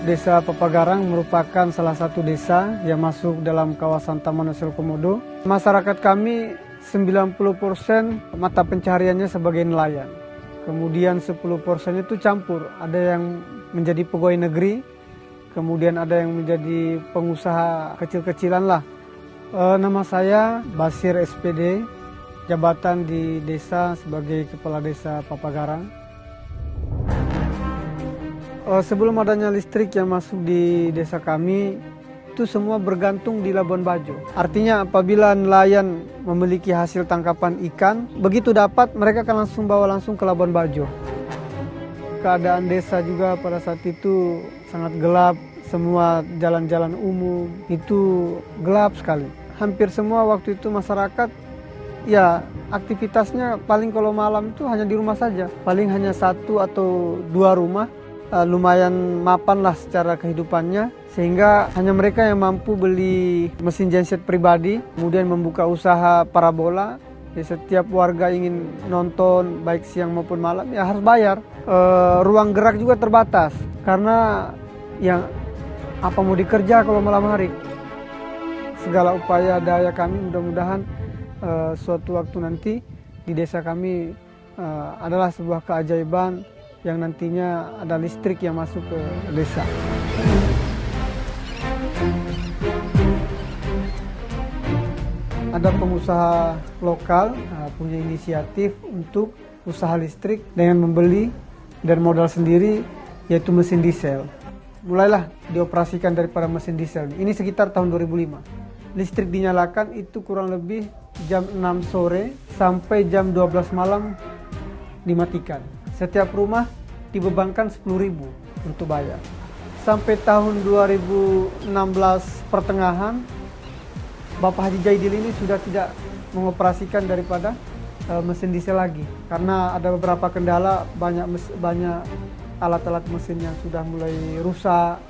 Desa Papagarang merupakan salah satu desa yang masuk dalam kawasan Taman Nasional Komodo. Masyarakat kami 90% mata pencahariannya sebagai nelayan. Kemudian 10% itu campur, ada yang menjadi pegawai negeri, kemudian ada yang menjadi pengusaha kecil-kecilan lah. Nama saya Basir SPD, jabatan di desa sebagai Kepala Desa Papagarang. Sebelum adanya listrik yang masuk di desa kami, itu semua bergantung di Labuan Bajo. Artinya apabila nelayan memiliki hasil tangkapan ikan, begitu dapat mereka akan bawa langsung ke Labuan Bajo. Keadaan desa juga pada saat itu sangat gelap, semua jalan-jalan umum itu gelap sekali. Hampir semua waktu itu masyarakat ya aktivitasnya paling kalau malam itu hanya di rumah saja. Paling hanya 1 atau 2 rumah. Lumayan mapan lah secara kehidupannya, sehingga hanya mereka yang mampu beli mesin genset pribadi, kemudian membuka usaha parabola. Setiap warga ingin nonton baik siang maupun malam ya harus bayar. Ruang gerak juga terbatas karena yang apa mau dikerja kalau malam hari. Segala upaya daya kami mudah-mudahan suatu waktu nanti di desa kami adalah sebuah keajaiban yang nantinya ada listrik yang masuk ke desa. Ada pengusaha lokal punya inisiatif untuk usaha listrik dengan membeli dan modal sendiri, yaitu mesin diesel. Mulailah dioperasikan daripada mesin diesel. Ini sekitar tahun 2005. Listrik dinyalakan itu kurang lebih jam 6 sore sampai jam 12 malam dimatikan. Setiap rumah dibebankan 10.000 untuk bayar. Sampai tahun 2016 pertengahan, Bapak Haji Jaidil ini sudah tidak mengoperasikan daripada mesin diesel lagi. Karena ada beberapa kendala, banyak alat-alat mesin yang sudah mulai rusak.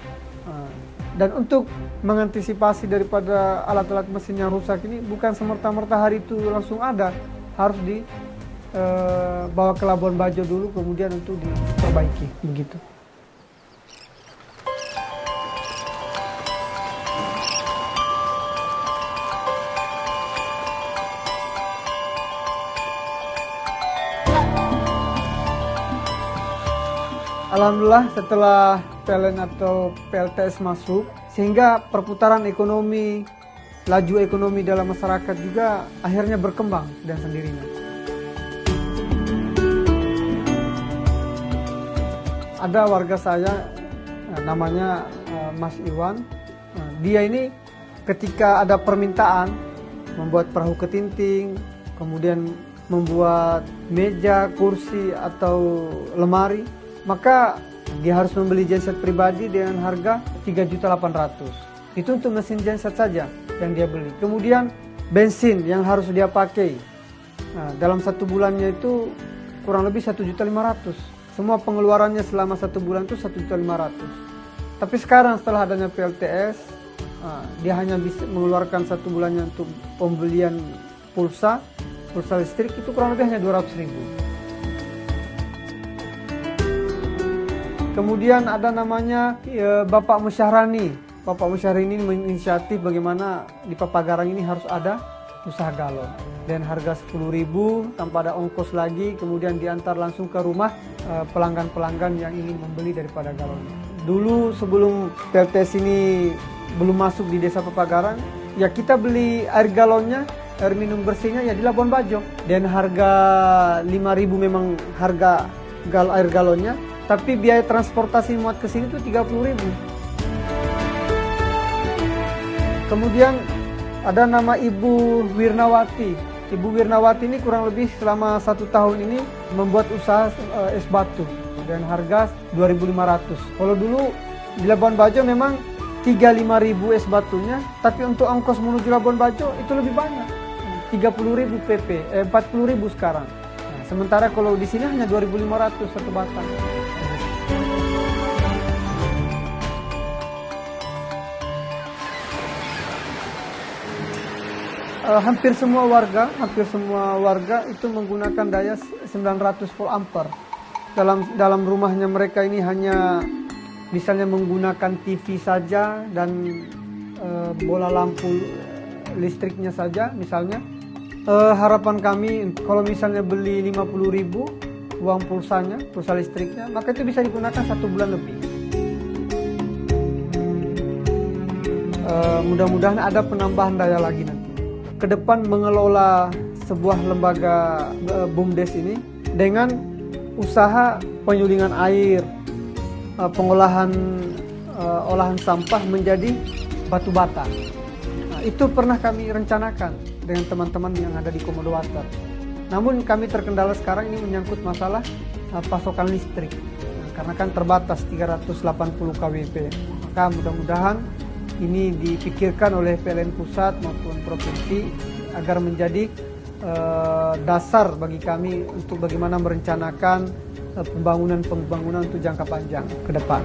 Dan untuk mengantisipasi daripada alat-alat mesin yang rusak ini, bukan semerta-merta hari itu langsung ada, harus bawa ke Labuan Bajo dulu, kemudian untuk diperbaiki, begitu. Alhamdulillah setelah PLN atau PLTS masuk, sehingga perputaran ekonomi, laju ekonomi dalam masyarakat juga akhirnya berkembang dan sendirinya. Ada warga saya, namanya Mas Iwan, dia ini ketika ada permintaan membuat perahu ketinting, kemudian membuat meja, kursi atau lemari, maka dia harus membeli genset pribadi dengan harga 3.800.000. Itu untuk mesin genset saja yang dia beli. Kemudian bensin yang harus dia pakai, dalam 1 bulannya itu kurang lebih 1.500.000. Semua pengeluarannya selama 1 bulan itu 1.500.000. Tapi sekarang setelah adanya PLTS, dia hanya bisa mengeluarkan 1 bulannya untuk pembelian pulsa listrik itu kurang lebih hanya 200.000. Kemudian ada namanya Bapak Musyahrani. Bapak Musyahrani ini menginisiatif bagaimana di Papagarang ini harus ada usaha galon. Dan harga 10.000 tanpa ada ongkos lagi, kemudian diantar langsung ke rumah pelanggan-pelanggan yang ingin membeli daripada galon. Dulu sebelum PLTS ini belum masuk di desa Papagarang, ya kita beli air galonnya, air minum bersihnya ya di Labuan Bajo. Dan harga 5.000 memang harga air galonnya, tapi biaya transportasi muat ke sini itu 30.000. Kemudian ada nama Ibu Wirnawati. Ibu Wirnawati ini kurang lebih selama 1 tahun ini membuat usaha es batu dengan harga 2.500. Kalau dulu di Labuan Bajo memang 35.000 es batunya, tapi untuk ongkos menuju Labuan Bajo itu lebih banyak, 30.000 PP, 40.000 sekarang. Nah, sementara kalau di sini hanya 2.500 satu batang. Hampir semua warga itu menggunakan daya 900 volt ampere. Dalam rumahnya mereka ini hanya misalnya menggunakan TV saja dan bola lampu listriknya saja misalnya. Harapan kami kalau misalnya beli 50.000 uang pulsanya, pulsa listriknya, maka itu bisa digunakan 1 bulan lebih. Mudah-mudahan ada penambahan daya lagi nanti. Ke depan mengelola sebuah lembaga BUMDes ini dengan usaha penyulingan air, pengolahan olahan sampah menjadi batu bata. Nah, itu pernah kami rencanakan dengan teman-teman yang ada di Komodo Water. Namun kami terkendala sekarang ini menyangkut masalah pasokan listrik. Nah, karena kan terbatas 380 kWp. Maka mudah-mudahan ini dipikirkan oleh PLN pusat maupun provinsi agar menjadi dasar bagi kami untuk bagaimana merencanakan pembangunan untuk jangka panjang ke depan.